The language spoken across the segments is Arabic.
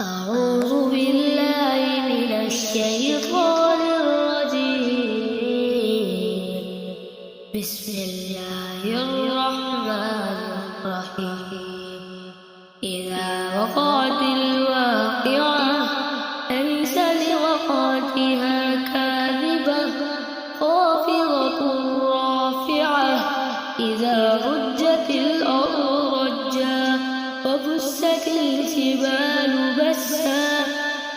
أعوذ بالله من الشيطان الرجيم. بسم الله الرحمن الرحيم. إذا وقعت الواقعة ليس لوقعتها كاذبة خافضة رافعة. إذا رجت الأرض رجا وبست الجبال بسا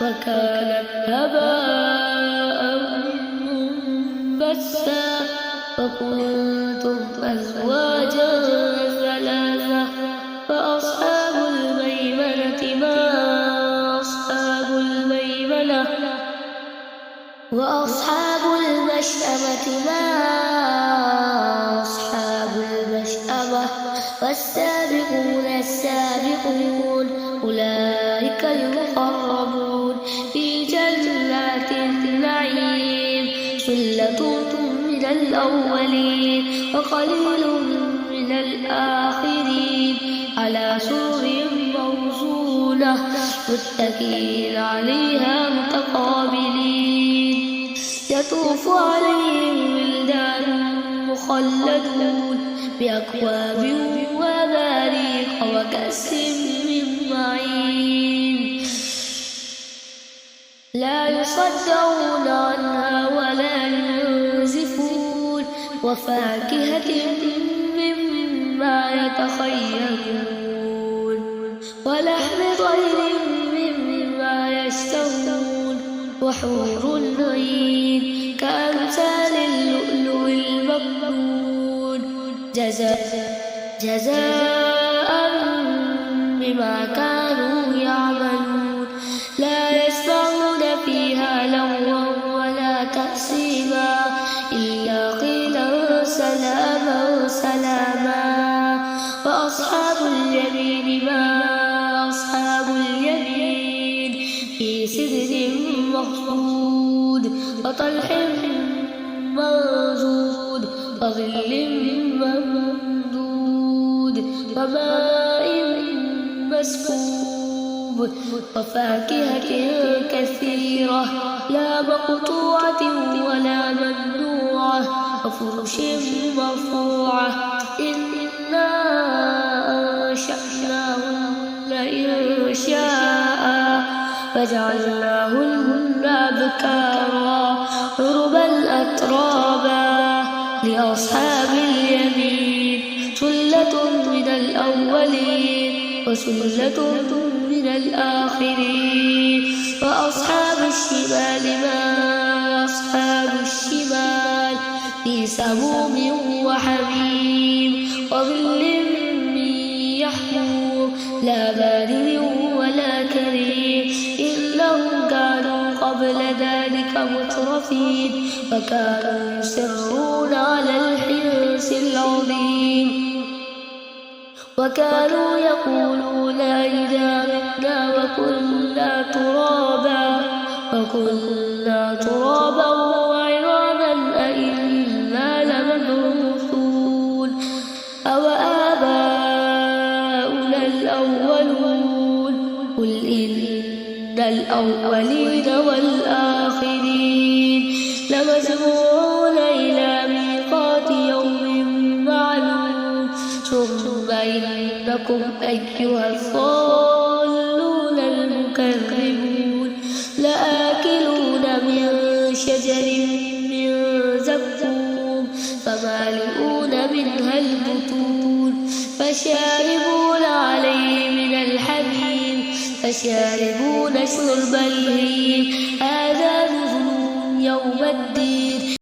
وكانت هباء منبثا وكنتم أزواجا ثلاثة فأصحاب الميمنة ما أصحاب الميمنة وأصحاب المشأمة ما أصحاب المشأمة والسابقون السابقون أولئك المقربون في جنات النعيم. ثلة من الأولين وقليل من الآخرين على سرر موزونة متكئين عليها متقابلين. يطوف عليهم ولدان مخلدون بأكواب وأباريق وكأس من معين لا يصدعون عنها ولا ينزفون وفاكهة مما يتخيرون ولحم طير مما يشتهون وحور عين كأمثال اللؤلؤ المكنون جزاء بما كانوا يعملون. لا يسمعون فيها لغوا ولا تأثيما إلا قيلا سلاما سلاما. وأصحاب اليمين ما أصحاب اليمين في سدر مخضود وطلح منضود وظل ممدود وماء مسكوب وفاكهة كثيرة لا مقطوعة ولا ممنوعة وفرش مرفوعة. إنا أنشأناهن إنشاء فجعلناهن أبكارا عربا أترابا. لأصحاب اليمين ثلة من الأولين وثلة من الآخرين. وأصحاب الشمال ما أصحاب الشمال في سموم وحميم وظل من يحموم لا بارد ولا كريم. إنهم كانوا قبل ذلك مترفين وكانوا يصرون على الحنث العظيم وكانوا يقولون إذا متنا وكنا ترابا وعظاما أئنا لمبعوثون أو آباؤنا الأولون. قل إن الأولين والآخرين لمجموعون إلى ميقات يوم معلوم. ثم إنكم أيها الضالون المكذبون لآكلون من شجر من زقوم فمالئون منها البطون فشاربون عليه من الحميم فشاربون شرب الهيم. هذا نزلهم يوم الدين